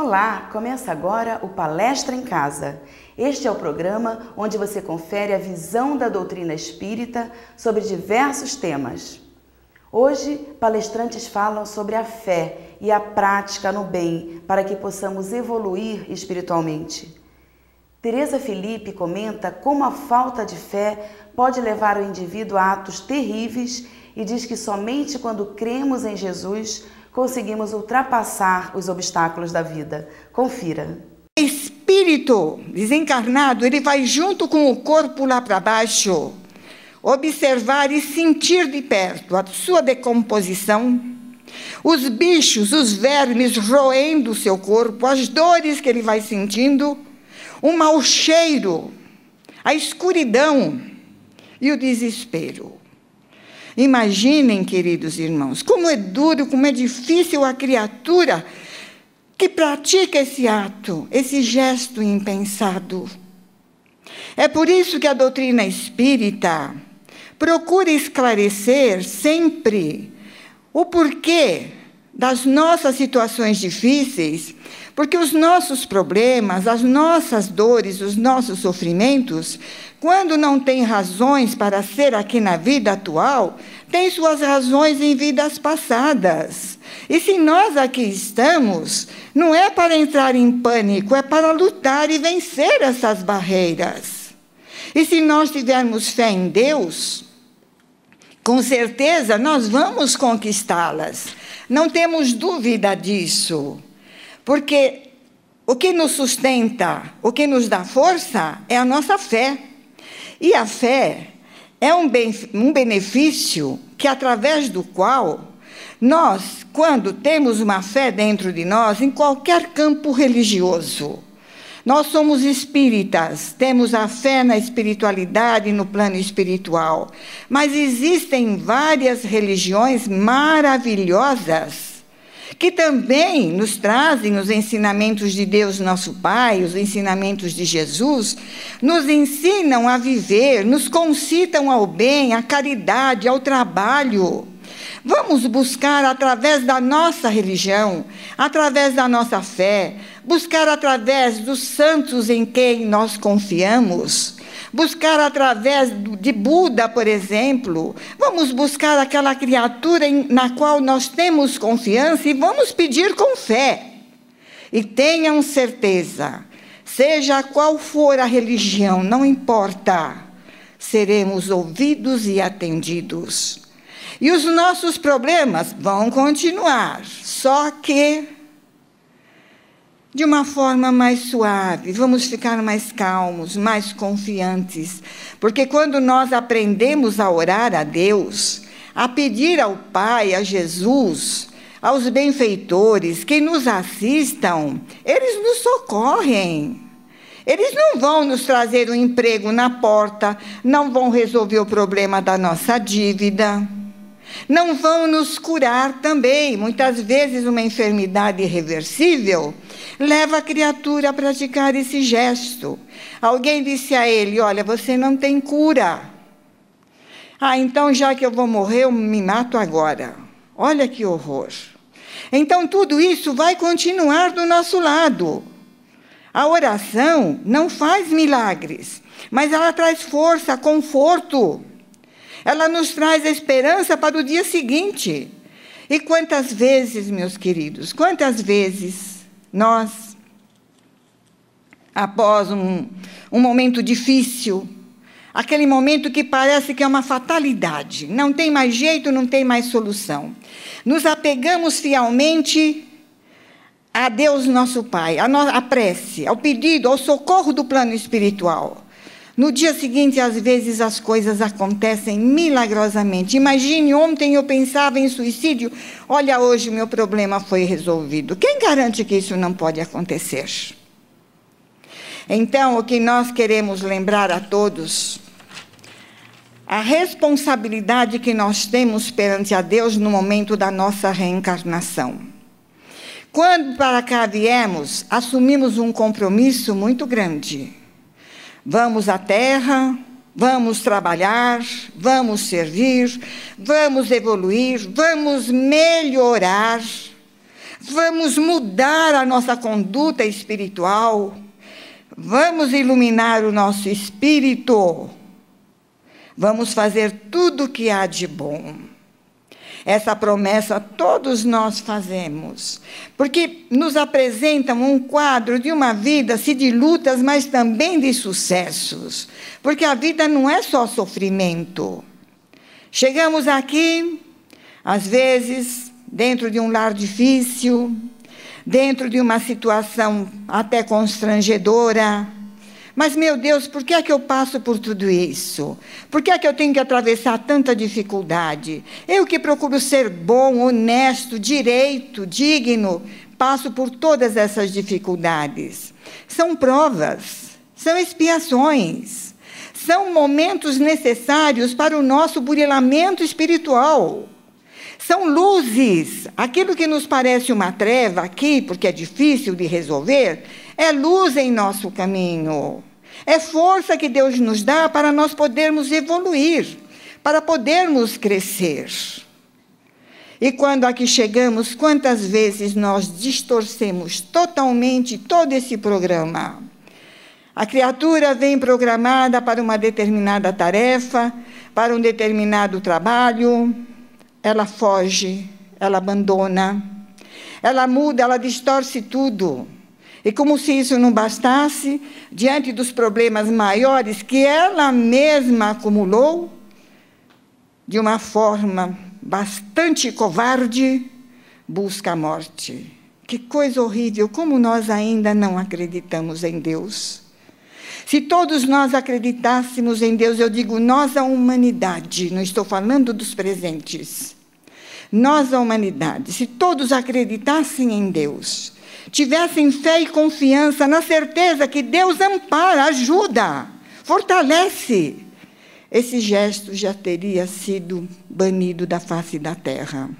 Olá, começa agora o Palestra em Casa. Este é o programa onde você confere a visão da doutrina espírita sobre diversos temas. Hoje, palestrantes falam sobre a fé e a prática no bem para que possamos evoluir espiritualmente. Teresa Felipe comenta como a falta de fé pode levar o indivíduo a atos terríveis e diz que somente quando cremos em Jesus conseguimos ultrapassar os obstáculos da vida. Confira. O espírito desencarnado, ele vai junto com o corpo lá para baixo, observar e sentir de perto a sua decomposição, os bichos, os vermes roendo o seu corpo, as dores que ele vai sentindo, o mau cheiro, a escuridão e o desespero. Imaginem, queridos irmãos, como é duro, como é difícil a criatura que pratica esse ato, esse gesto impensado. É por isso que a doutrina espírita procura esclarecer sempre o porquê das nossas situações difíceis, porque os nossos problemas, as nossas dores, os nossos sofrimentos, quando não tem razões para ser aqui na vida atual, tem suas razões em vidas passadas. E se nós aqui estamos, não é para entrar em pânico, é para lutar e vencer essas barreiras. E se nós tivermos fé em Deus, com certeza nós vamos conquistá-las. Não temos dúvida disso. Porque o que nos sustenta, o que nos dá força, é a nossa fé. E a fé é um benefício que, através do qual nós, quando temos uma fé dentro de nós, em qualquer campo religioso, nós somos espíritas, temos a fé na espiritualidade, no plano espiritual, mas existem várias religiões maravilhosas que também nos trazem os ensinamentos de Deus, nosso Pai, os ensinamentos de Jesus, nos ensinam a viver, nos concitam ao bem, à caridade, ao trabalho. Vamos buscar através da nossa religião, através da nossa fé, buscar através dos santos em quem nós confiamos, buscar através de Buda, por exemplo. Vamos buscar aquela criatura na qual nós temos confiança e vamos pedir com fé. E tenham certeza, seja qual for a religião, não importa, seremos ouvidos e atendidos. E os nossos problemas vão continuar, só que de uma forma mais suave, vamos ficar mais calmos, mais confiantes, porque quando nós aprendemos a orar a Deus, a pedir ao Pai, a Jesus, aos benfeitores que nos assistam, eles nos socorrem. Eles não vão nos trazer um emprego na porta, não vão resolver o problema da nossa dívida, não vão nos curar também. Muitas vezes uma enfermidade irreversível leva a criatura a praticar esse gesto. Alguém disse a ele: olha, você não tem cura. Ah, então já que eu vou morrer, eu me mato agora. Olha que horror. Então tudo isso vai continuar do nosso lado. A oração não faz milagres, mas ela traz força, conforto. Ela nos traz esperança para o dia seguinte. E quantas vezes, meus queridos, quantas vezes nós, após um momento difícil, aquele momento que parece que é uma fatalidade, não tem mais jeito, não tem mais solução, nos apegamos fielmente a Deus nosso Pai, a prece, ao pedido, ao socorro do plano espiritual. No dia seguinte, às vezes, as coisas acontecem milagrosamente. Imagine, ontem eu pensava em suicídio, olha, hoje o meu problema foi resolvido. Quem garante que isso não pode acontecer? Então, o que nós queremos lembrar a todos, a responsabilidade que nós temos perante a Deus no momento da nossa reencarnação. Quando para cá viemos, assumimos um compromisso muito grande. Vamos à Terra, vamos trabalhar, vamos servir, vamos evoluir, vamos melhorar, Vamos mudar a nossa conduta espiritual. Vamos iluminar o nosso espírito. Vamos fazer tudo o que há de bom. Essa promessa todos nós fazemos, porque nos apresentam um quadro de uma vida, sim, de lutas, mas também de sucessos. Porque a vida não é só sofrimento. Chegamos aqui, às vezes, dentro de um lar difícil, dentro de uma situação até constrangedora. Mas, meu Deus, por que é que eu passo por tudo isso? Por que é que eu tenho que atravessar tanta dificuldade? Eu que procuro ser bom, honesto, direito, digno, passo por todas essas dificuldades. São provas, são expiações, são momentos necessários para o nosso burilamento espiritual. São luzes. Aquilo que nos parece uma treva aqui, porque é difícil de resolver, é luz em nosso caminho. É força que Deus nos dá para nós podermos evoluir, para podermos crescer. E quando aqui chegamos, quantas vezes nós distorcemos totalmente todo esse programa? A criatura vem programada para uma determinada tarefa, para um determinado trabalho. Ela foge, ela abandona, ela muda, ela distorce tudo. E como se isso não bastasse, diante dos problemas maiores que ela mesma acumulou, de uma forma bastante covarde, busca a morte. Que coisa horrível, como nós ainda não acreditamos em Deus. Se todos nós acreditássemos em Deus, eu digo nós, a humanidade, não estou falando dos presentes. Nós, a humanidade, se todos acreditassem em Deus, tivessem fé e confiança na certeza que Deus ampara, ajuda, fortalece, esse gesto já teria sido banido da face da terra.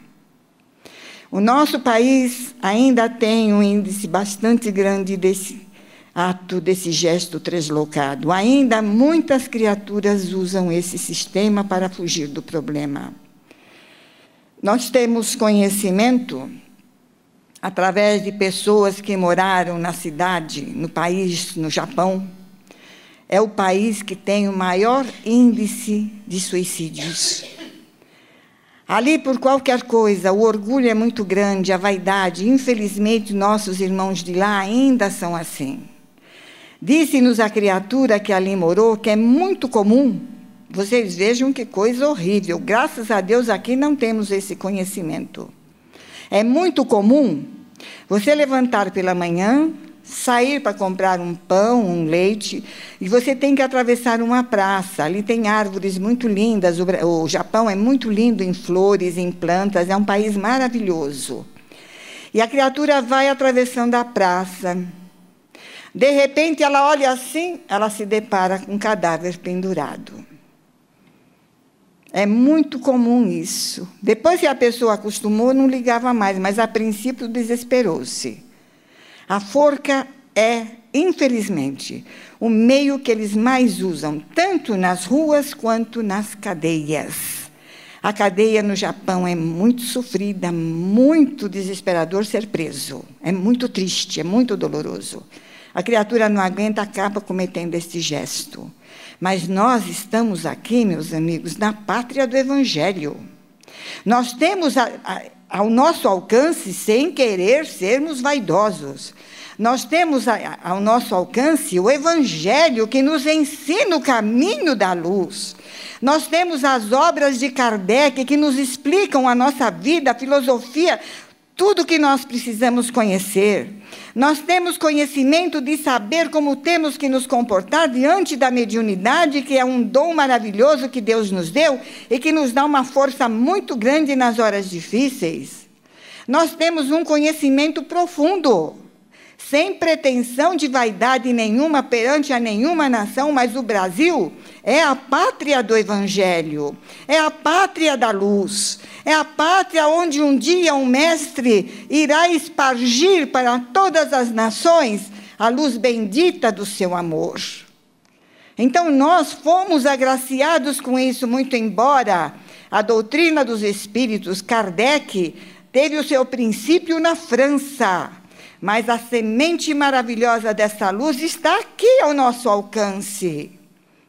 O nosso país ainda tem um índice bastante grande desse ato, desse gesto translocado. Ainda muitas criaturas usam esse sistema para fugir do problema. Nós temos conhecimento, através de pessoas que moraram na cidade, no país, no Japão, é o país que tem o maior índice de suicídios. Ali, por qualquer coisa, o orgulho é muito grande, a vaidade. Infelizmente, nossos irmãos de lá ainda são assim. Disse-nos a criatura que ali morou que é muito comum. Vocês vejam que coisa horrível. Graças a Deus, aqui não temos esse conhecimento. É muito comum você levantar pela manhã, sair para comprar um pão, um leite, e você tem que atravessar uma praça. Ali tem árvores muito lindas. O Japão é muito lindo em flores, em plantas. É um país maravilhoso. E a criatura vai atravessando a praça. De repente, ela olha assim, ela se depara com um cadáver pendurado. É muito comum isso. Depois que a pessoa acostumou, não ligava mais, mas a princípio desesperou-se. A forca é, infelizmente, o meio que eles mais usam, tanto nas ruas quanto nas cadeias. A cadeia no Japão é muito sofrida, muito desesperador ser preso. É muito triste, é muito doloroso. A criatura não aguenta, acaba cometendo este gesto. Mas nós estamos aqui, meus amigos, na pátria do Evangelho. Nós temos ao nosso alcance, sem querer sermos vaidosos, nós temos ao nosso alcance o Evangelho que nos ensina o caminho da luz. Nós temos as obras de Kardec que nos explicam a nossa vida, a filosofia, tudo que nós precisamos conhecer. Nós temos conhecimento de saber como temos que nos comportar diante da mediunidade, que é um dom maravilhoso que Deus nos deu e que nos dá uma força muito grande nas horas difíceis. Nós temos um conhecimento profundo, sem pretensão de vaidade nenhuma perante a nenhuma nação, mas o Brasil é a pátria do Evangelho, é a pátria da luz, é a pátria onde um dia um mestre irá espargir para todas as nações a luz bendita do seu amor. Então, nós fomos agraciados com isso, muito embora a doutrina dos espíritos, Kardec, teve o seu princípio na França, mas a semente maravilhosa dessa luz está aqui ao nosso alcance.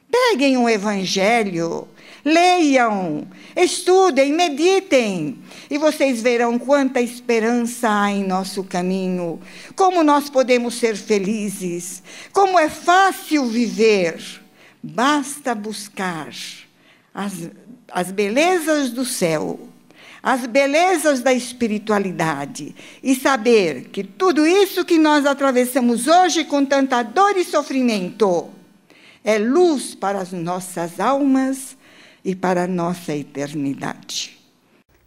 Peguem um evangelho, leiam, estudem, meditem, e vocês verão quanta esperança há em nosso caminho, como nós podemos ser felizes, como é fácil viver. Basta buscar as belezas do céu, as belezas da espiritualidade, e saber que tudo isso que nós atravessamos hoje com tanta dor e sofrimento é luz para as nossas almas e para a nossa eternidade.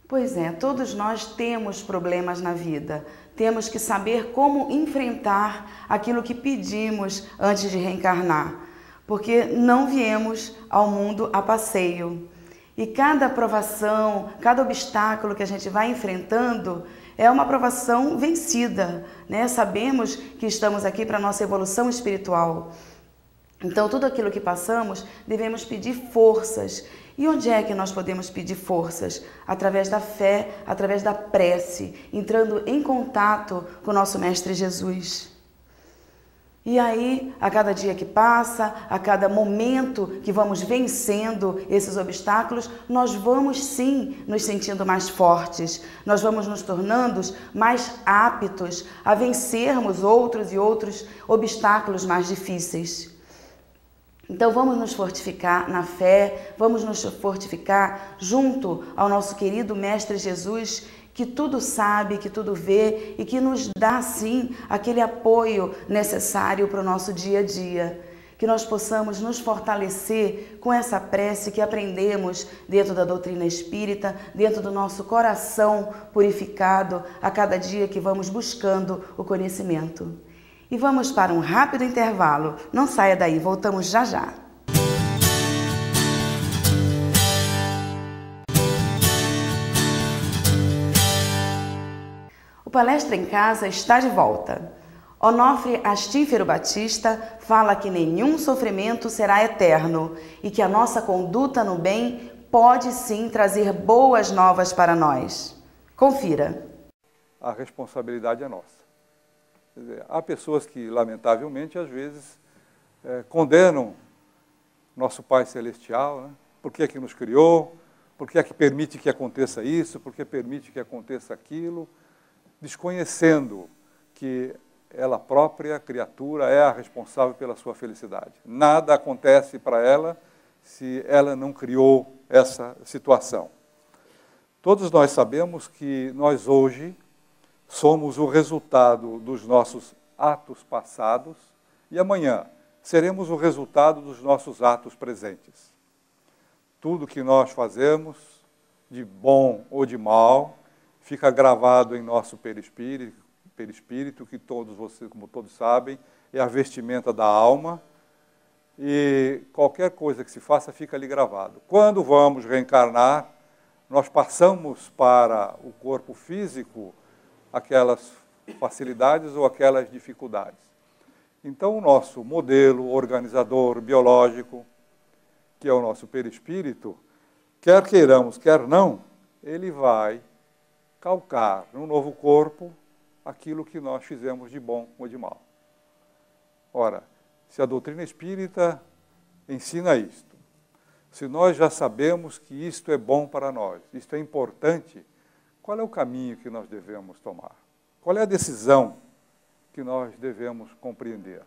Pois é, todos nós temos problemas na vida. Temos que saber como enfrentar aquilo que pedimos antes de reencarnar, porque não viemos ao mundo a passeio. E cada provação, cada obstáculo que a gente vai enfrentando é uma provação vencida, né? Sabemos que estamos aqui para a nossa evolução espiritual. Então, tudo aquilo que passamos, devemos pedir forças. E onde é que nós podemos pedir forças? Através da fé, através da prece, entrando em contato com o nosso Mestre Jesus. E aí, a cada dia que passa, a cada momento que vamos vencendo esses obstáculos, nós vamos sim nos sentindo mais fortes, nós vamos nos tornando mais aptos a vencermos outros e outros obstáculos mais difíceis. Então vamos nos fortificar na fé, vamos nos fortificar junto ao nosso querido Mestre Jesus, que tudo sabe, que tudo vê e que nos dá, sim, aquele apoio necessário para o nosso dia a dia. Que nós possamos nos fortalecer com essa prece que aprendemos dentro da doutrina espírita, dentro do nosso coração purificado a cada dia que vamos buscando o conhecimento. E vamos para um rápido intervalo. Não saia daí, voltamos já já. O Palestra em Casa está de volta. Onofre Astífero Batista fala que nenhum sofrimento será eterno e que a nossa conduta no bem pode sim trazer boas novas para nós. Confira. A responsabilidade é nossa. Quer dizer, há pessoas que, lamentavelmente, às vezes, condenam nosso Pai Celestial, né? Por que é que nos criou? Por que é que permite que aconteça isso? Por que permite que aconteça aquilo? Desconhecendo que ela própria, a criatura, é a responsável pela sua felicidade. Nada acontece para ela se ela não criou essa situação. Todos nós sabemos que nós hoje somos o resultado dos nossos atos passados e amanhã seremos o resultado dos nossos atos presentes. Tudo que nós fazemos, de bom ou de mal, fica gravado em nosso perispírito, que todos vocês, como todos sabem, é a vestimenta da alma, e qualquer coisa que se faça fica ali gravado. Quando vamos reencarnar, nós passamos para o corpo físico aquelas facilidades ou aquelas dificuldades. Então, o nosso modelo organizador biológico, que é o nosso perispírito, quer queiramos, quer não, ele vai calcar no novo corpo aquilo que nós fizemos de bom ou de mal. Ora, se a doutrina espírita ensina isto, se nós já sabemos que isto é bom para nós, isto é importante, qual é o caminho que nós devemos tomar? Qual é a decisão que nós devemos compreender?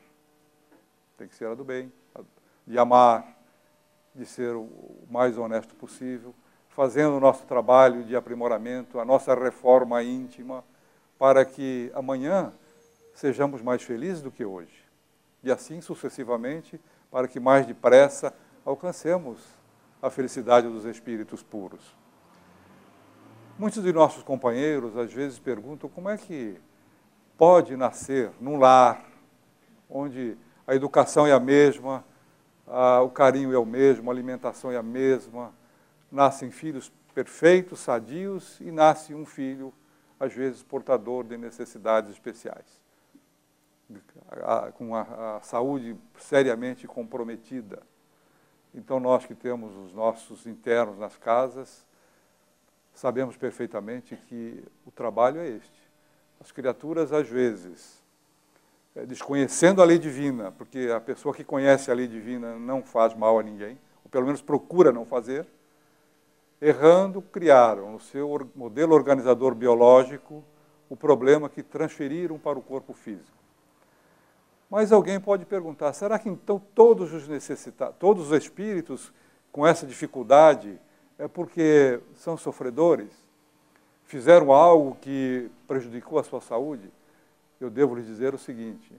Tem que ser a do bem, de amar, de ser o mais honesto possível, fazendo o nosso trabalho de aprimoramento, a nossa reforma íntima, para que amanhã sejamos mais felizes do que hoje. E assim sucessivamente, para que mais depressa alcancemos a felicidade dos espíritos puros. Muitos de nossos companheiros, às vezes, perguntam como é que pode nascer num lar onde a educação é a mesma, o carinho é o mesmo, a alimentação é a mesma, nascem filhos perfeitos, sadios, e nasce um filho, às vezes, portador de necessidades especiais, com a saúde seriamente comprometida. Então, nós que temos os nossos internos nas casas, sabemos perfeitamente que o trabalho é este. As criaturas, às vezes, desconhecendo a lei divina, porque a pessoa que conhece a lei divina não faz mal a ninguém, ou pelo menos procura não fazer, errando, criaram no seu modelo organizador biológico o problema que transferiram para o corpo físico. Mas alguém pode perguntar, será que então todos os espíritos com essa dificuldade é porque são sofredores? Fizeram algo que prejudicou a sua saúde? Eu devo lhe dizer o seguinte,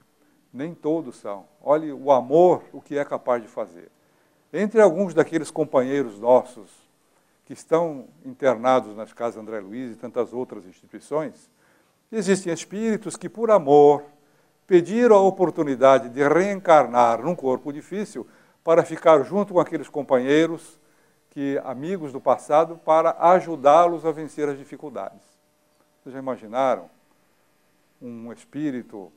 nem todos são. Olhe o amor, o que é capaz de fazer. Entre alguns daqueles companheiros nossos que estão internados nas casas André Luiz e tantas outras instituições, existem espíritos que, por amor, pediram a oportunidade de reencarnar num corpo difícil para ficar junto com aqueles companheiros, amigos do passado, para ajudá-los a vencer as dificuldades. Vocês já imaginaram um espírito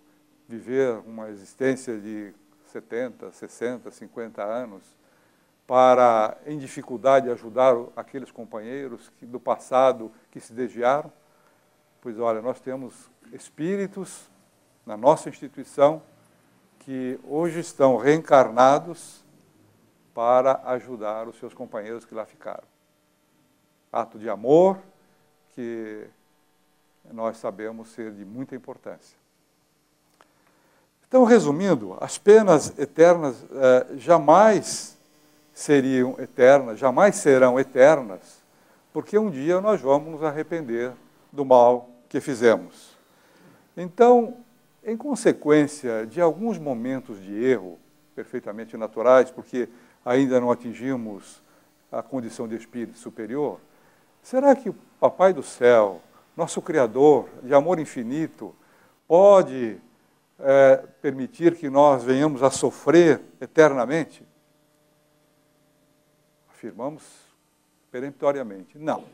viver uma existência de 70, 60, 50 anos para, em dificuldade, ajudar aqueles companheiros do passado que se desviaram? Pois olha, nós temos espíritos na nossa instituição que hoje estão reencarnados para ajudar os seus companheiros que lá ficaram. Ato de amor que nós sabemos ser de muita importância. Então, resumindo, as penas eternas jamais serão eternas, porque um dia nós vamos nos arrepender do mal que fizemos. Então, em consequência de alguns momentos de erro perfeitamente naturais, porque ainda não atingimos a condição de espírito superior, será que o Papai do Céu, nosso Criador, de amor infinito, pode permitir que nós venhamos a sofrer eternamente? Afirmamos peremptoriamente, não.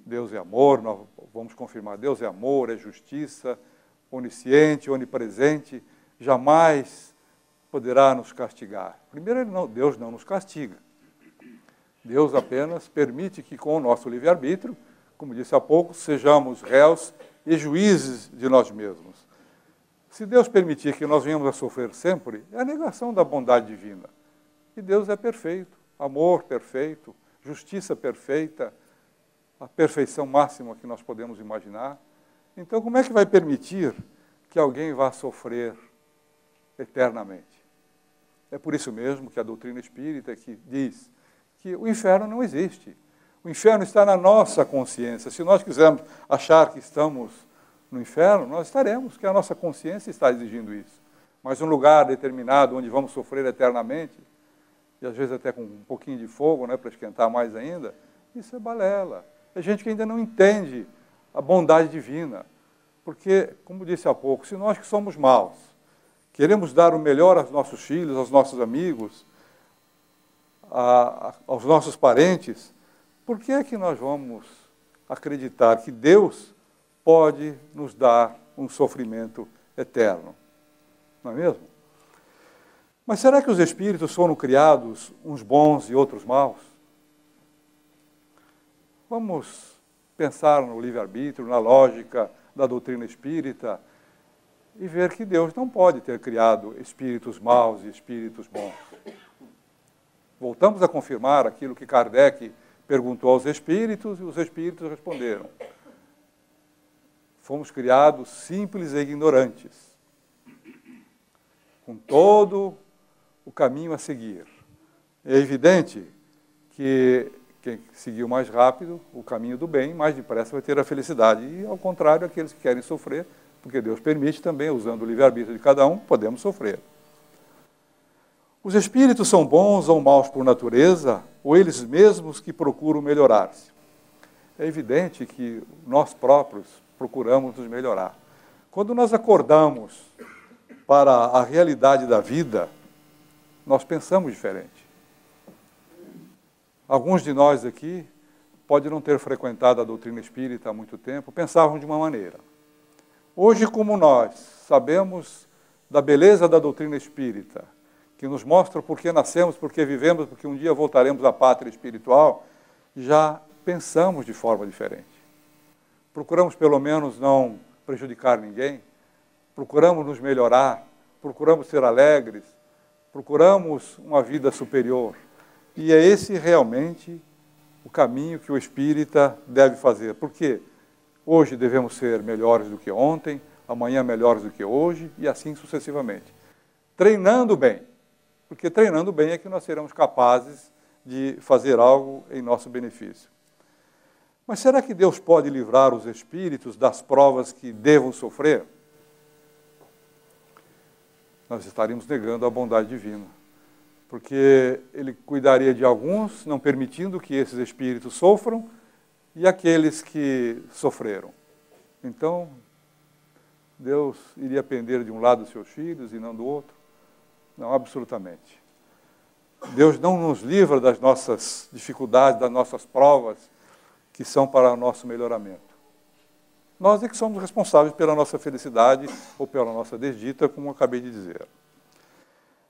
Deus é amor, nós vamos confirmar, Deus é amor, é justiça, onisciente, onipresente, jamais poderá nos castigar. Primeiro, Deus não nos castiga. Deus apenas permite que, com o nosso livre-arbítrio, como disse há pouco, sejamos réus e juízes de nós mesmos. Se Deus permitir que nós venhamos a sofrer sempre, é a negação da bondade divina. E Deus é perfeito, amor perfeito, justiça perfeita, a perfeição máxima que nós podemos imaginar. Então, como é que vai permitir que alguém vá sofrer eternamente? É por isso mesmo que a doutrina espírita que diz que o inferno não existe. O inferno está na nossa consciência. Se nós quisermos achar que estamos no inferno, nós estaremos, porque a nossa consciência está exigindo isso. Mas um lugar determinado onde vamos sofrer eternamente, e às vezes até com um pouquinho de fogo, para esquentar mais ainda, isso é balela. É gente que ainda não entende a bondade divina. Porque, como disse há pouco, se nós que somos maus, queremos dar o melhor aos nossos filhos, aos nossos amigos, aos nossos parentes, por que é que nós vamos acreditar que Deus pode nos dar um sofrimento eterno? Não é mesmo? Mas será que os espíritos foram criados uns bons e outros maus? Vamos pensar no livre-arbítrio, na lógica da doutrina espírita e ver que Deus não pode ter criado espíritos maus e espíritos bons. Voltamos a confirmar aquilo que Kardec perguntou aos espíritos e os espíritos responderam. Fomos criados simples e ignorantes, com todo o caminho a seguir. É evidente que quem seguiu mais rápido o caminho do bem, mais depressa vai ter a felicidade. E, ao contrário, aqueles que querem sofrer, porque Deus permite também, usando o livre-arbítrio de cada um, podemos sofrer. Os espíritos são bons ou maus por natureza, ou eles mesmos que procuram melhorar-se? É evidente que nós próprios procuramos nos melhorar. Quando nós acordamos para a realidade da vida, nós pensamos diferente. Alguns de nós aqui podem não ter frequentado a doutrina espírita há muito tempo, pensavam de uma maneira. Hoje, como nós sabemos da beleza da doutrina espírita, que nos mostra por que nascemos, por que vivemos, porque um dia voltaremos à pátria espiritual, já pensamos de forma diferente. Procuramos, pelo menos, não prejudicar ninguém, procuramos nos melhorar, procuramos ser alegres, procuramos uma vida superior. E é esse realmente o caminho que o espírita deve fazer. Porque hoje devemos ser melhores do que ontem, amanhã melhores do que hoje, e assim sucessivamente. Treinando bem, porque treinando bem é que nós seremos capazes de fazer algo em nosso benefício. Mas será que Deus pode livrar os espíritos das provas que devam sofrer? Nós estaríamos negando a bondade divina, porque Ele cuidaria de alguns, não permitindo que esses espíritos sofram, e aqueles que sofreram. Então, Deus iria pender de um lado os seus filhos e não do outro? Não, absolutamente. Deus não nos livra das nossas dificuldades, das nossas provas, que são para o nosso melhoramento. Nós é que somos responsáveis pela nossa felicidade ou pela nossa desdita, como eu acabei de dizer.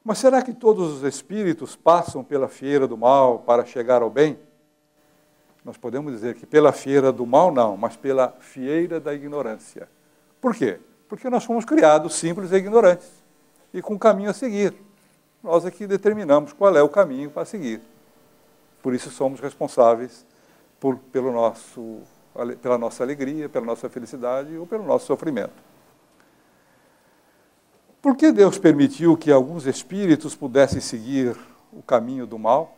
Mas será que todos os espíritos passam pela fieira do mal para chegar ao bem? Nós podemos dizer que pela fieira do mal não, mas pela fieira da ignorância. Por quê? Porque nós fomos criados simples e ignorantes, e com um caminho a seguir. Nós é que determinamos qual é o caminho para seguir. Por isso somos responsáveis pela nossa alegria, pela nossa felicidade ou pelo nosso sofrimento. Por que Deus permitiu que alguns espíritos pudessem seguir o caminho do mal?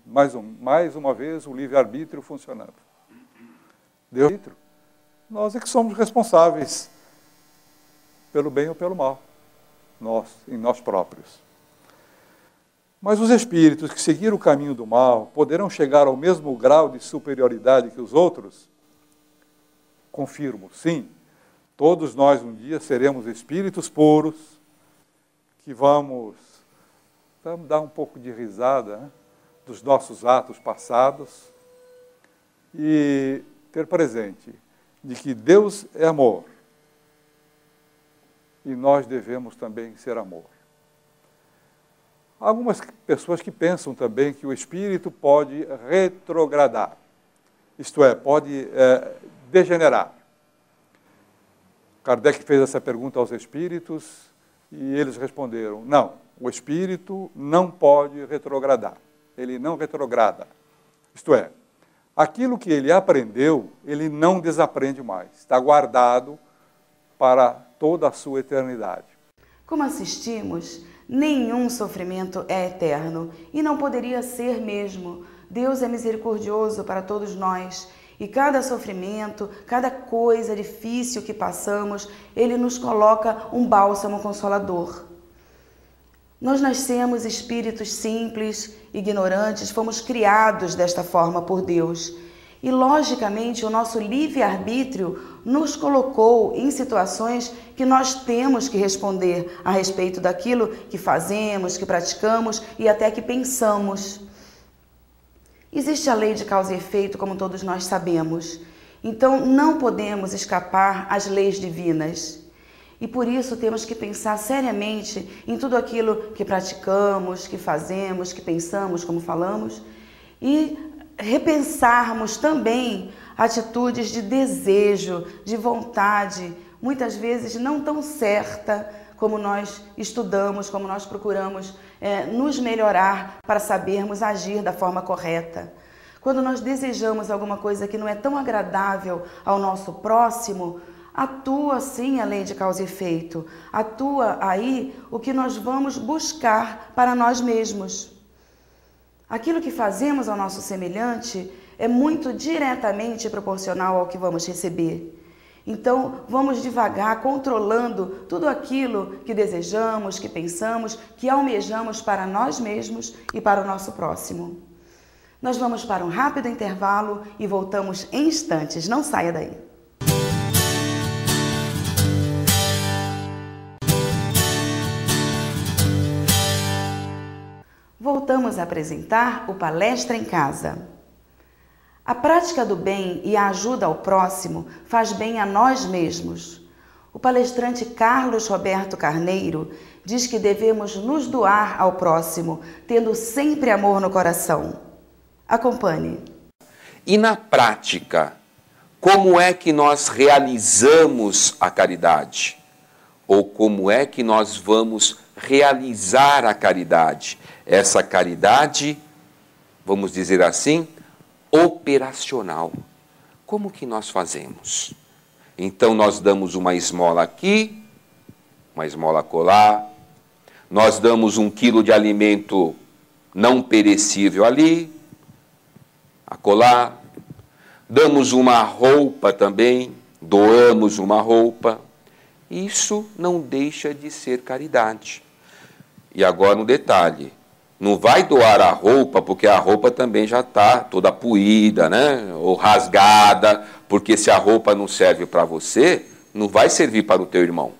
Mais uma vez, o livre-arbítrio funcionando. Deus, nós é que somos responsáveis pelo bem ou pelo mal, em nós próprios. Mas os espíritos que seguiram o caminho do mal poderão chegar ao mesmo grau de superioridade que os outros? Confirmo, sim. Todos nós um dia seremos espíritos puros, que vamos dar um pouco de risada, né, dos nossos atos passados e ter presente de que Deus é amor e nós devemos também ser amor. Há algumas pessoas que pensam também que o espírito pode retrogradar, isto é, pode degenerar. Kardec fez essa pergunta aos espíritos e eles responderam, não, o espírito não pode retrogradar, ele não retrograda. Isto é, aquilo que ele aprendeu, ele não desaprende mais, está guardado para toda a sua eternidade. Como assistimos, nenhum sofrimento é eterno e não poderia ser mesmo. Deus é misericordioso para todos nós e cada sofrimento, cada coisa difícil que passamos, Ele nos coloca um bálsamo consolador. Nós nascemos espíritos simples, ignorantes, fomos criados desta forma por Deus. E, logicamente, o nosso livre-arbítrio nos colocou em situações que nós temos que responder a respeito daquilo que fazemos, que praticamos e até que pensamos. Existe a lei de causa e efeito, como todos nós sabemos. Então, não podemos escapar às leis divinas. E por isso temos que pensar seriamente em tudo aquilo que praticamos, que fazemos, que pensamos, como falamos, e repensarmos também atitudes de desejo, de vontade, muitas vezes não tão certa como nós estudamos, como nós procuramos nos melhorar para sabermos agir da forma correta. Quando nós desejamos alguma coisa que não é tão agradável ao nosso próximo, atua sim a lei de causa e efeito, atua aí o que nós vamos buscar para nós mesmos. Aquilo que fazemos ao nosso semelhante é muito diretamente proporcional ao que vamos receber. Então, vamos devagar, controlando tudo aquilo que desejamos, que pensamos, que almejamos para nós mesmos e para o nosso próximo. Nós vamos para um rápido intervalo e voltamos em instantes. Não saia daí. Voltamos a apresentar o Palestra em Casa. A prática do bem e a ajuda ao próximo faz bem a nós mesmos. O palestrante Carlos Roberto Carneiro diz que devemos nos doar ao próximo, tendo sempre amor no coração. Acompanhe. E na prática, como é que nós realizamos a caridade? Ou como é que nós vamos realizar a caridade? Essa caridade, vamos dizer assim, operacional. Como que nós fazemos? Então nós damos uma esmola aqui, uma esmola acolá, nós damos 1 quilo de alimento não perecível ali, acolá, damos uma roupa também, doamos uma roupa. Isso não deixa de ser caridade. E agora um detalhe, não vai doar a roupa, porque a roupa também já está toda puída, né? Ou rasgada, porque se a roupa não serve para você, não vai servir para o teu irmão.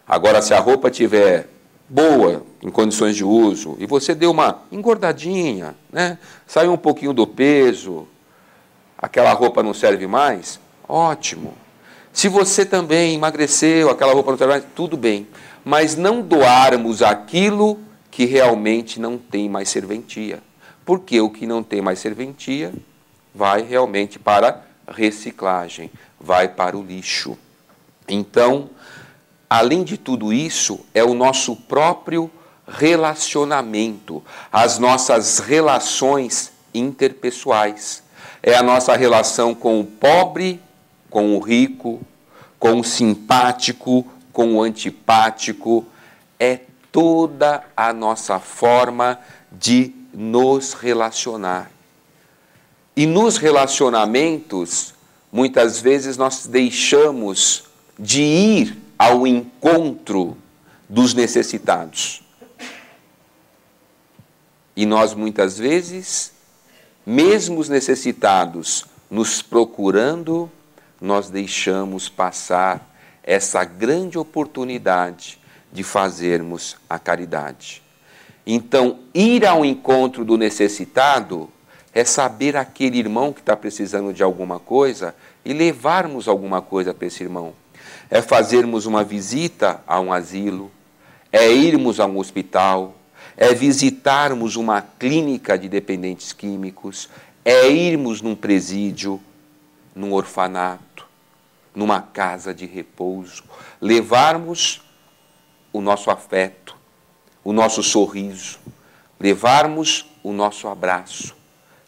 Agora, se a roupa estiver boa, em condições de uso, e você deu uma engordadinha, né? Saiu um pouquinho do peso, aquela roupa não serve mais, ótimo. Se você também emagreceu, aquela roupa não serve mais, tudo bem. Mas não doarmos aquilo que realmente não tem mais serventia. Porque o que não tem mais serventia vai realmente para reciclagem, vai para o lixo. Então, além de tudo isso, é o nosso próprio relacionamento, as nossas relações interpessoais. É a nossa relação com o pobre, com o rico, com o simpático, com o antipático. É toda a nossa forma de nos relacionar. E nos relacionamentos, muitas vezes nós deixamos de ir ao encontro dos necessitados. E nós muitas vezes, mesmo os necessitados nos procurando, nós deixamos passar essa grande oportunidade de fazermos a caridade. Então, ir ao encontro do necessitado é saber aquele irmão que está precisando de alguma coisa e levarmos alguma coisa para esse irmão. É fazermos uma visita a um asilo, é irmos a um hospital, é visitarmos uma clínica de dependentes químicos, é irmos num presídio, num orfanato, numa casa de repouso, levarmos o nosso afeto, o nosso sorriso, levarmos o nosso abraço,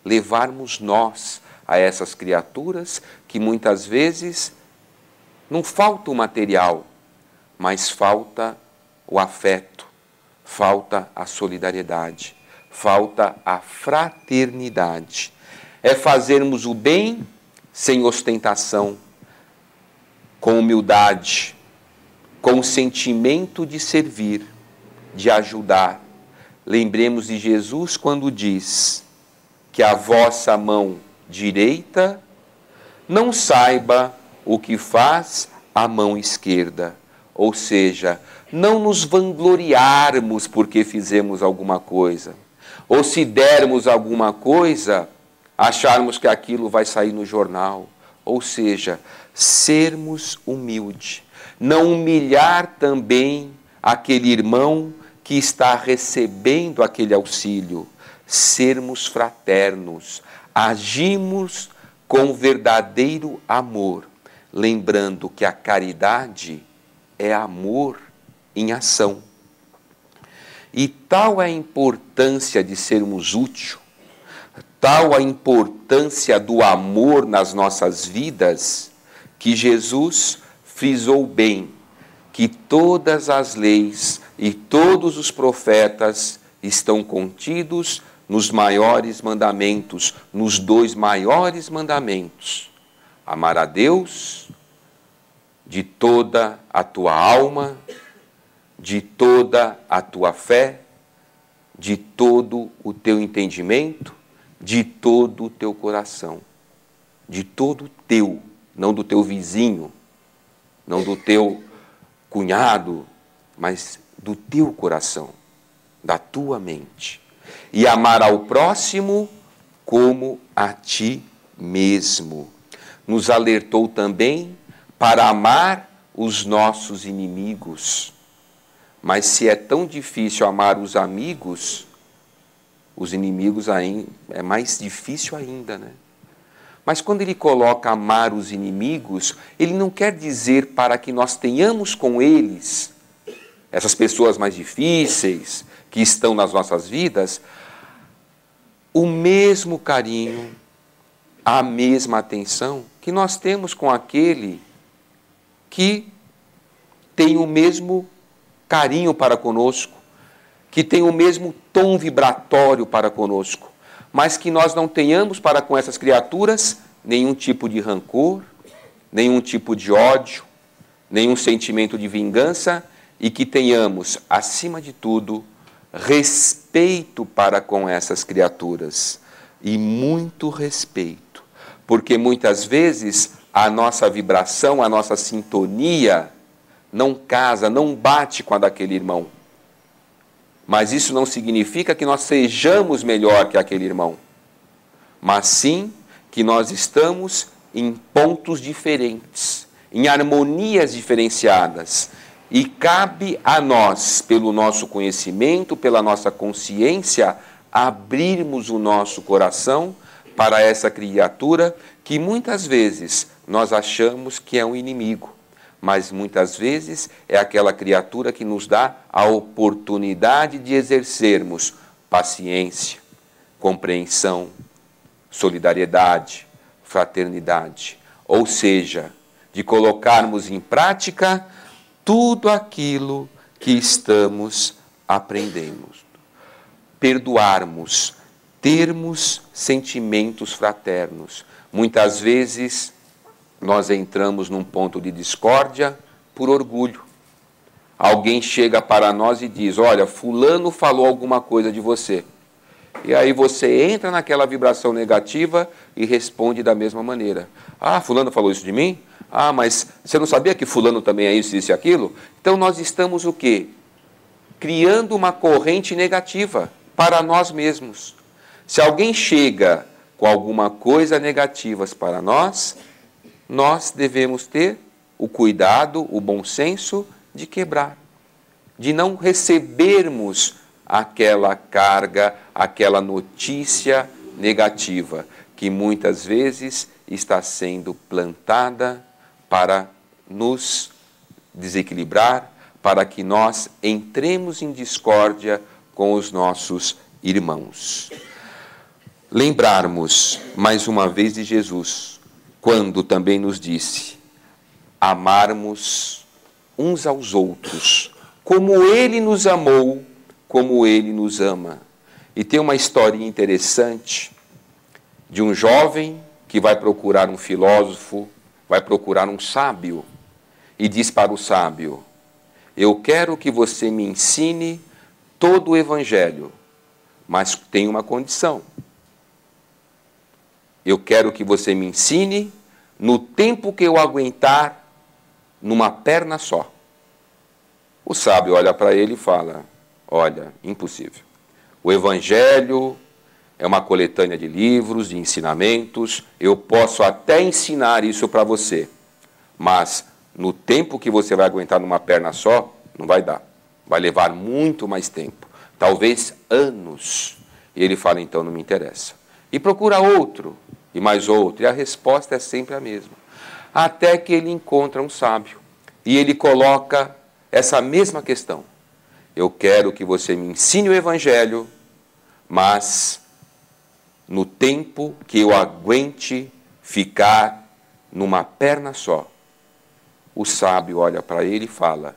levarmos nós a essas criaturas que muitas vezes não falta o material, mas falta o afeto, falta a solidariedade, falta a fraternidade. É fazermos o bem sem ostentação, com humildade, com o sentimento de servir, de ajudar. Lembremos de Jesus quando diz que a vossa mão direita não saiba o que faz a mão esquerda. Ou seja, não nos vangloriarmos porque fizemos alguma coisa. Ou se dermos alguma coisa, acharmos que aquilo vai sair no jornal. Ou seja, sermos humildes. Não humilhar também aquele irmão que está recebendo aquele auxílio. Sermos fraternos. Agimos com verdadeiro amor. Lembrando que a caridade é amor em ação. E tal é a importância de sermos úteis, tal a importância do amor nas nossas vidas, que Jesus frisou bem que todas as leis e todos os profetas estão contidos nos maiores mandamentos, nos 2 maiores mandamentos: amar a Deus de toda a tua alma, de toda a tua fé, de todo o teu entendimento, de todo o teu coração, de todo o teu, não do teu vizinho, não do teu cunhado, mas do teu coração, da tua mente. E amar ao próximo como a ti mesmo. Nos alertou também para amar os nossos inimigos. Mas se é tão difícil amar os amigos, os inimigos ainda, é mais difícil ainda, né? Mas quando ele coloca amar os inimigos, ele não quer dizer para que nós tenhamos com eles, essas pessoas mais difíceis que estão nas nossas vidas, o mesmo carinho, a mesma atenção que nós temos com aquele que tem o mesmo carinho para conosco, que tem o mesmo tom vibratório para conosco, mas que nós não tenhamos para com essas criaturas nenhum tipo de rancor, nenhum tipo de ódio, nenhum sentimento de vingança, e que tenhamos, acima de tudo, respeito para com essas criaturas, e muito respeito, porque muitas vezes a nossa vibração, a nossa sintonia não casa, não bate com a daquele irmão. Mas isso não significa que nós sejamos melhor que aquele irmão, mas sim que nós estamos em pontos diferentes, em harmonias diferenciadas, e cabe a nós, pelo nosso conhecimento, pela nossa consciência, abrirmos o nosso coração para essa criatura que muitas vezes nós achamos que é um inimigo, mas muitas vezes é aquela criatura que nos dá a oportunidade de exercermos paciência, compreensão, solidariedade, fraternidade, ou seja, de colocarmos em prática tudo aquilo que estamos aprendendo. Perdoarmos, termos sentimentos fraternos. Muitas vezes nós entramos num ponto de discórdia por orgulho. Alguém chega para nós e diz: olha, fulano falou alguma coisa de você. E aí você entra naquela vibração negativa e responde da mesma maneira. Ah, fulano falou isso de mim? Ah, mas você não sabia que fulano também é isso e aquilo? Então nós estamos o quê? Criando uma corrente negativa para nós mesmos. Se alguém chega com alguma coisa negativa para nós, nós devemos ter o cuidado, o bom senso de quebrar, de não recebermos aquela carga, aquela notícia negativa que muitas vezes está sendo plantada para nos desequilibrar, para que nós entremos em discórdia com os nossos irmãos. Lembrarmos mais uma vez de Jesus, quando também nos disse: amarmos uns aos outros, como Ele nos amou, como Ele nos ama. E tem uma historinha interessante de um jovem que vai procurar um filósofo, vai procurar um sábio, e diz para o sábio: eu quero que você me ensine todo o Evangelho, mas tem uma condição. Eu quero que você me ensine no tempo que eu aguentar numa perna só. O sábio olha para ele e fala: olha, impossível. O Evangelho é uma coletânea de livros, de ensinamentos, eu posso até ensinar isso para você, mas no tempo que você vai aguentar numa perna só, não vai dar. Vai levar muito mais tempo, talvez anos. E ele fala: então não me interessa. E procura outro, e mais outro, e a resposta é sempre a mesma. Até que ele encontra um sábio, e ele coloca essa mesma questão: eu quero que você me ensine o Evangelho, mas no tempo que eu aguente ficar numa perna só. O sábio olha para ele e fala: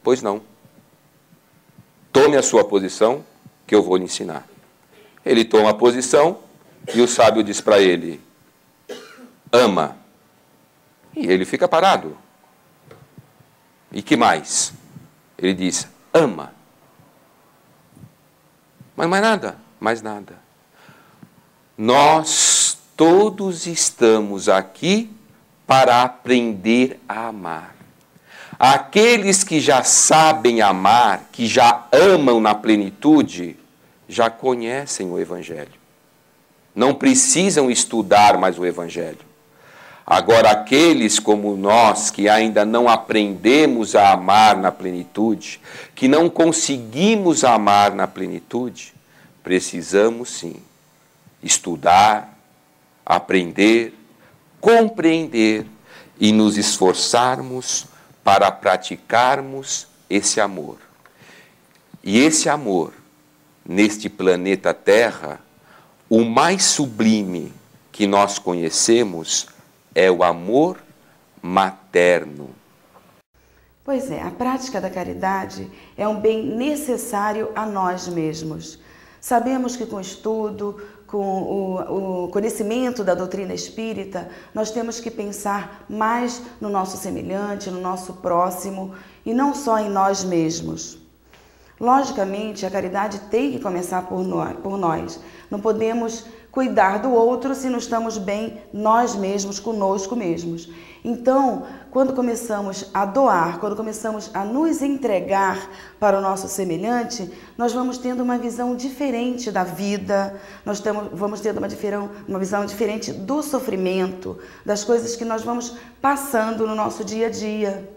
pois não. Tome a sua posição, que eu vou lhe ensinar. Ele toma a posição e o sábio diz para ele: ama. E ele fica parado. E que mais? Ele diz: ama. Mas mais nada, mais nada. Nós todos estamos aqui para aprender a amar. Aqueles que já sabem amar, que já amam na plenitude, já conhecem o Evangelho. Não precisam estudar mais o Evangelho. Agora, aqueles como nós, que ainda não aprendemos a amar na plenitude, que não conseguimos amar na plenitude, precisamos sim estudar, aprender, compreender e nos esforçarmos para praticarmos esse amor. E esse amor, neste planeta Terra, o mais sublime que nós conhecemos é o amor materno. Pois é, a prática da caridade é um bem necessário a nós mesmos. Sabemos que com o estudo, com o conhecimento da doutrina espírita, nós temos que pensar mais no nosso semelhante, no nosso próximo e não só em nós mesmos. Logicamente, a caridade tem que começar por nós. Não podemos cuidar do outro se não estamos bem nós mesmos, conosco mesmos. Então, quando começamos a doar, quando começamos a nos entregar para o nosso semelhante, nós vamos tendo uma visão diferente da vida, vamos tendo uma visão diferente do sofrimento, das coisas que nós vamos passando no nosso dia a dia.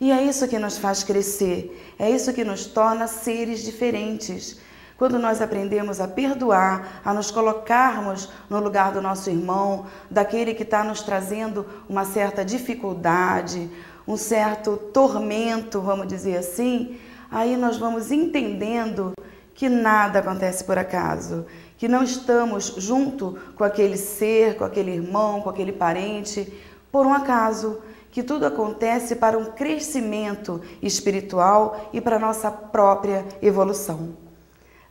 E é isso que nos faz crescer, é isso que nos torna seres diferentes. Quando nós aprendemos a perdoar, a nos colocarmos no lugar do nosso irmão, daquele que está nos trazendo uma certa dificuldade, um certo tormento, vamos dizer assim, aí nós vamos entendendo que nada acontece por acaso, que não estamos junto com aquele ser, com aquele irmão, com aquele parente, por um acaso, que tudo acontece para um crescimento espiritual e para a nossa própria evolução.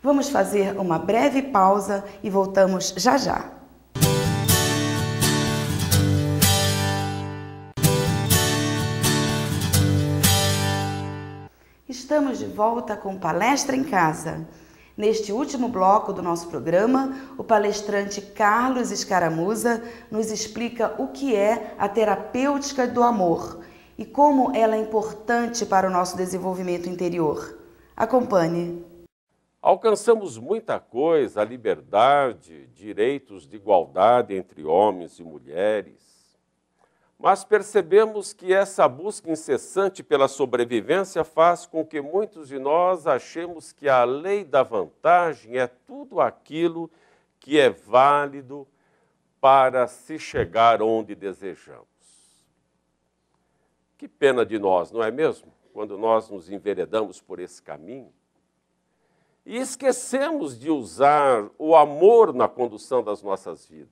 Vamos fazer uma breve pausa e voltamos já já. Estamos de volta com Palestra em Casa. Neste último bloco do nosso programa, o palestrante Carlos Escaramuza nos explica o que é a terapêutica do amor e como ela é importante para o nosso desenvolvimento interior. Acompanhe. Alcançamos muita coisa, a liberdade, direitos de igualdade entre homens e mulheres, mas percebemos que essa busca incessante pela sobrevivência faz com que muitos de nós achemos que a lei da vantagem é tudo aquilo que é válido para se chegar onde desejamos. Que pena de nós, não é mesmo? Quando nós nos enveredamos por esse caminho. E esquecemos de usar o amor na condução das nossas vidas.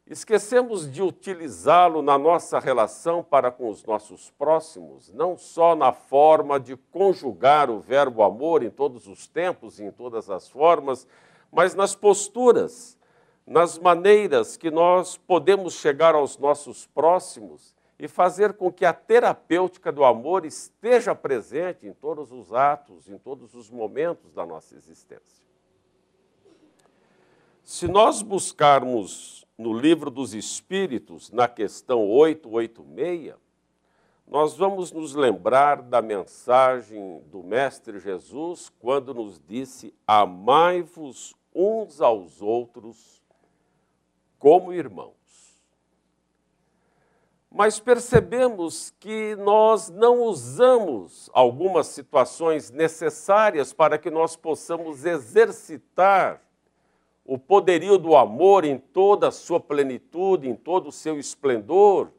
Esquecemos de utilizá-lo na nossa relação para com os nossos próximos, não só na forma de conjugar o verbo amor em todos os tempos e em todas as formas, mas nas posturas, nas maneiras que nós podemos chegar aos nossos próximos e fazer com que a terapêutica do amor esteja presente em todos os atos, em todos os momentos da nossa existência. Se nós buscarmos no Livro dos Espíritos, na questão 886, nós vamos nos lembrar da mensagem do Mestre Jesus quando nos disse: amai-vos uns aos outros como irmãos. Mas percebemos que nós não usamos algumas situações necessárias para que nós possamos exercitar o poderio do amor em toda a sua plenitude, em todo o seu esplendor,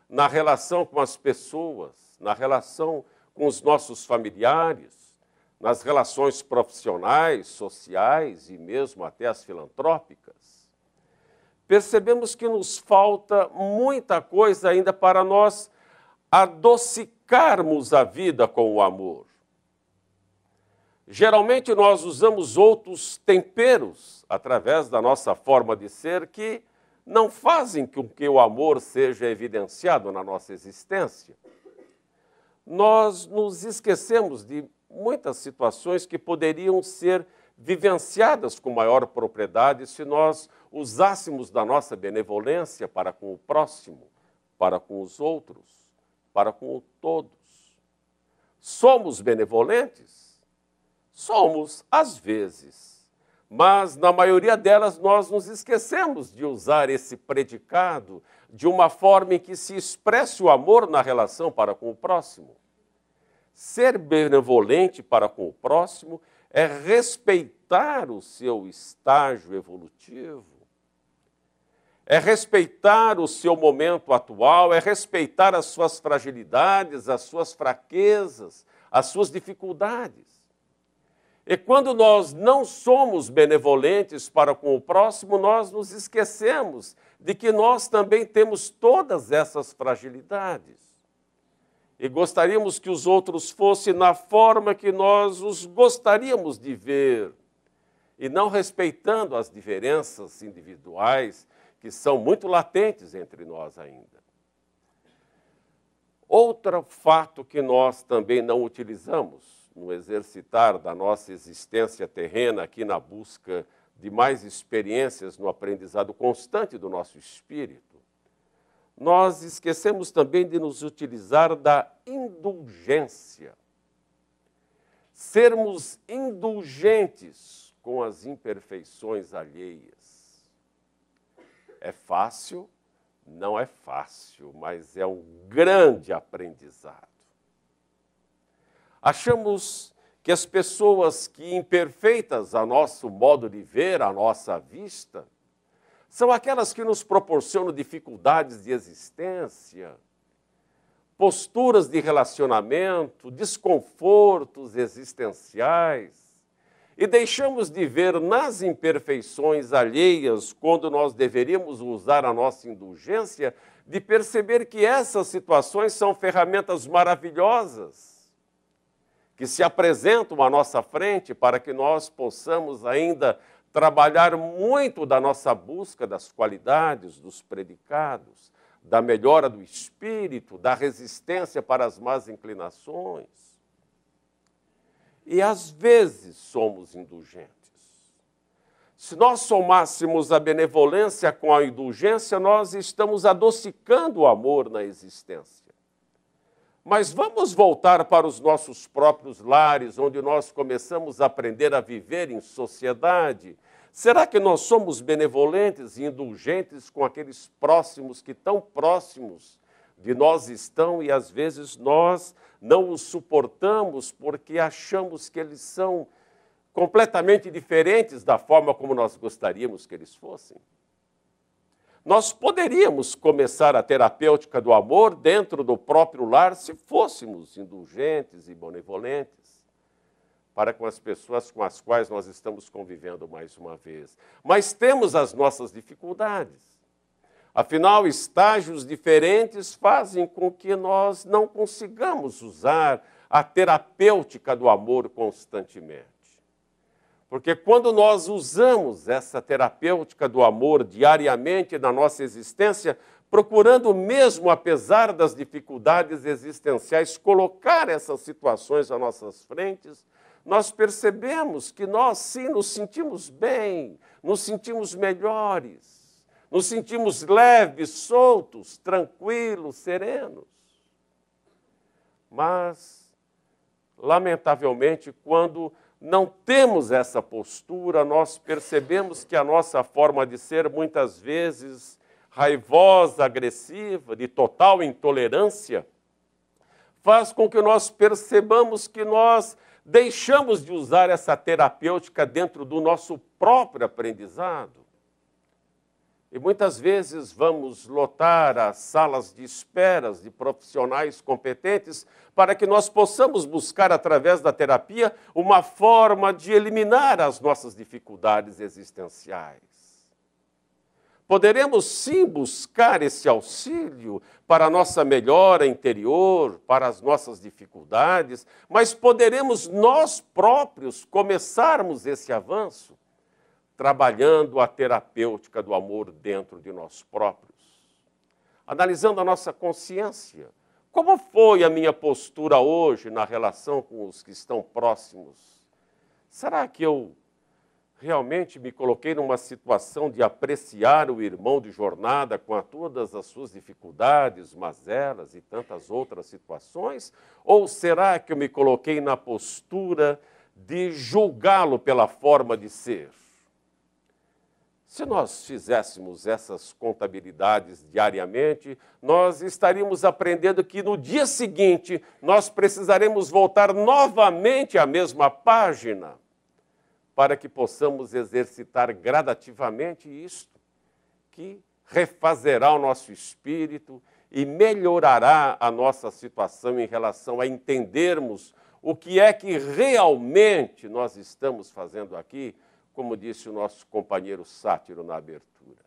na relação com as pessoas, na relação com os nossos familiares, nas relações profissionais, sociais e mesmo até as filantrópicas. Percebemos que nos falta muita coisa ainda para nós adocicarmos a vida com o amor. Geralmente nós usamos outros temperos através da nossa forma de ser que não fazem com que o amor seja evidenciado na nossa existência. Nós nos esquecemos de muitas situações que poderiam ser vivenciadas com maior propriedade se nós usássemos da nossa benevolência para com o próximo, para com os outros, para com todos. Somos benevolentes? Somos, às vezes, mas na maioria delas nós nos esquecemos de usar esse predicado de uma forma em que se expresse o amor na relação para com o próximo. Ser benevolente para com o próximo é respeitar o seu estágio evolutivo, é respeitar o seu momento atual, é respeitar as suas fragilidades, as suas fraquezas, as suas dificuldades. E quando nós não somos benevolentes para com o próximo, nós nos esquecemos de que nós também temos todas essas fragilidades. E gostaríamos que os outros fossem na forma que nós os gostaríamos de ver, e não respeitando as diferenças individuais que são muito latentes entre nós ainda. Outro fato que nós também não utilizamos no exercitar da nossa existência terrena aqui na busca de mais experiências no aprendizado constante do nosso espírito, nós esquecemos também de nos utilizar da indulgência. Sermos indulgentes com as imperfeições alheias. É fácil? Não é fácil, mas é um grande aprendizado. Achamos que as pessoas que imperfeitas a nosso modo de ver, a nossa vista, são aquelas que nos proporcionam dificuldades de existência, posturas de relacionamento, desconfortos existenciais, e deixamos de ver nas imperfeições alheias, quando nós deveríamos usar a nossa indulgência, de perceber que essas situações são ferramentas maravilhosas, que se apresentam à nossa frente para que nós possamos ainda trabalhar muito da nossa busca das qualidades, dos predicados, da melhora do espírito, da resistência para as más inclinações. E às vezes somos indulgentes. Se nós somássemos a benevolência com a indulgência, nós estamos adocicando o amor na existência. Mas vamos voltar para os nossos próprios lares, onde nós começamos a aprender a viver em sociedade. Será que nós somos benevolentes e indulgentes com aqueles próximos que tão próximos de nós estão e às vezes nós não os suportamos porque achamos que eles são completamente diferentes da forma como nós gostaríamos que eles fossem? Nós poderíamos começar a terapêutica do amor dentro do próprio lar se fôssemos indulgentes e benevolentes para com as pessoas com as quais nós estamos convivendo mais uma vez. Mas temos as nossas dificuldades. Afinal, estágios diferentes fazem com que nós não consigamos usar a terapêutica do amor constantemente. Porque quando nós usamos essa terapêutica do amor diariamente na nossa existência, procurando mesmo, apesar das dificuldades existenciais, colocar essas situações às nossas frentes, nós percebemos que nós sim nos sentimos bem, nos sentimos melhores, nos sentimos leves, soltos, tranquilos, serenos. Mas, lamentavelmente, quando não temos essa postura, nós percebemos que a nossa forma de ser, muitas vezes raivosa, agressiva, de total intolerância, faz com que nós percebamos que nós deixamos de usar essa terapêutica dentro do nosso próprio aprendizado. E muitas vezes vamos lotar as salas de esperas de profissionais competentes para que nós possamos buscar, através da terapia, uma forma de eliminar as nossas dificuldades existenciais. Poderemos sim buscar esse auxílio para a nossa melhora interior, para as nossas dificuldades, mas poderemos nós próprios começarmos esse avanço trabalhando a terapêutica do amor dentro de nós próprios, analisando a nossa consciência. Como foi a minha postura hoje na relação com os que estão próximos? Será que eu realmente me coloquei numa situação de apreciar o irmão de jornada com todas as suas dificuldades, mazelas e tantas outras situações? Ou será que eu me coloquei na postura de julgá-lo pela forma de ser? Se nós fizéssemos essas contabilidades diariamente, nós estaríamos aprendendo que no dia seguinte nós precisaremos voltar novamente à mesma página para que possamos exercitar gradativamente isto, que refazerá o nosso espírito e melhorará a nossa situação em relação a entendermos o que é que realmente nós estamos fazendo aqui, como disse o nosso companheiro Sátiro na abertura.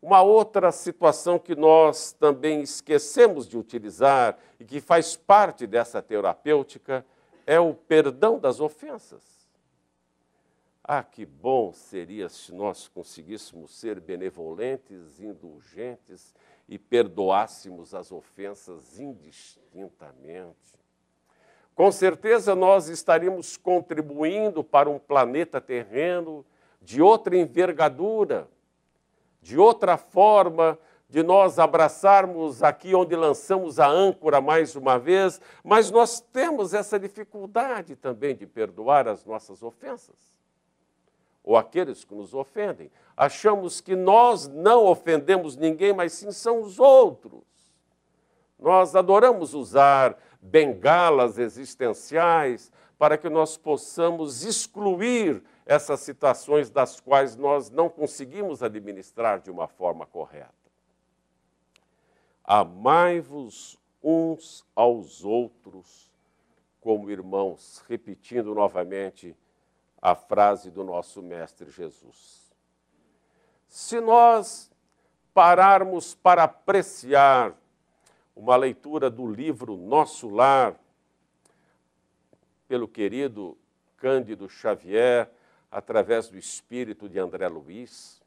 Uma outra situação que nós também esquecemos de utilizar e que faz parte dessa terapêutica é o perdão das ofensas. Ah, que bom seria se nós conseguíssemos ser benevolentes, indulgentes e perdoássemos as ofensas indistintamente. Com certeza nós estaríamos contribuindo para um planeta terreno de outra envergadura, de outra forma de nós abraçarmos aqui onde lançamos a âncora mais uma vez, mas nós temos essa dificuldade também de perdoar as nossas ofensas, ou aqueles que nos ofendem. Achamos que nós não ofendemos ninguém, mas sim são os outros. Nós adoramos usar bengalas existenciais para que nós possamos excluir essas situações das quais nós não conseguimos administrar de uma forma correta. Amai-vos uns aos outros como irmãos, repetindo novamente a frase do nosso Mestre Jesus. Se nós pararmos para apreciar uma leitura do livro Nosso Lar, pelo querido Cândido Xavier, através do espírito de André Luiz,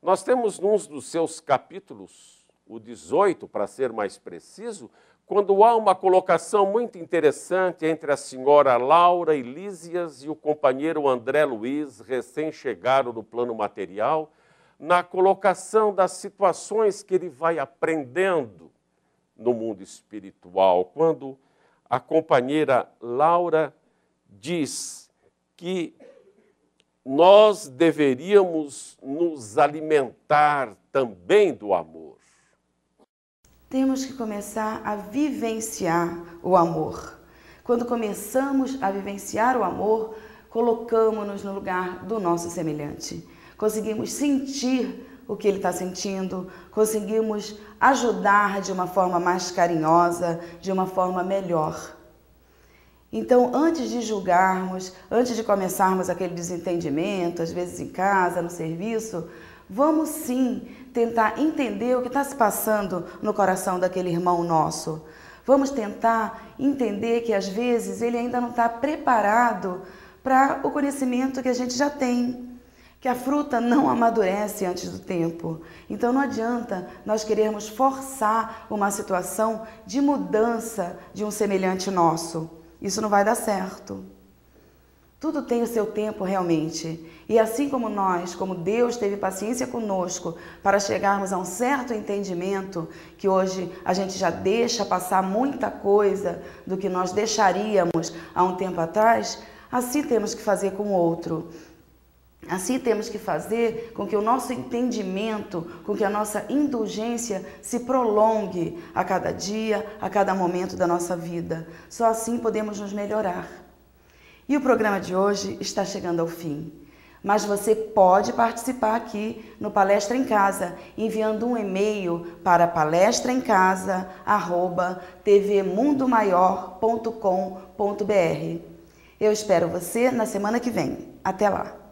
nós temos num dos seus capítulos, o 18, para ser mais preciso, quando há uma colocação muito interessante entre a senhora Laura Elísias e o companheiro André Luiz, recém-chegado no plano material, na colocação das situações que ele vai aprendendo no mundo espiritual, quando a companheira Laura diz que nós deveríamos nos alimentar também do amor. Temos que começar a vivenciar o amor. Quando começamos a vivenciar o amor, colocamos-nos no lugar do nosso semelhante. Conseguimos sentir o que ele está sentindo, conseguimos ajudar de uma forma mais carinhosa, de uma forma melhor. Então, antes de julgarmos, antes de começarmos aquele desentendimento, às vezes em casa, no serviço, vamos sim tentar entender o que está se passando no coração daquele irmão nosso. Vamos tentar entender que às vezes ele ainda não está preparado para o conhecimento que a gente já tem. Que a fruta não amadurece antes do tempo. Então não adianta nós querermos forçar uma situação de mudança de um semelhante nosso. Isso não vai dar certo. Tudo tem o seu tempo realmente. E assim como nós, como Deus teve paciência conosco para chegarmos a um certo entendimento, que hoje a gente já deixa passar muita coisa do que nós deixaríamos há um tempo atrás, assim temos que fazer com o outro. Assim temos que fazer com que o nosso entendimento, com que a nossa indulgência se prolongue a cada dia, a cada momento da nossa vida. Só assim podemos nos melhorar. E o programa de hoje está chegando ao fim. Mas você pode participar aqui no Palestra em Casa, enviando um e-mail para palestraemcasa@tvmundomaior.com.br. Eu espero você na semana que vem. Até lá!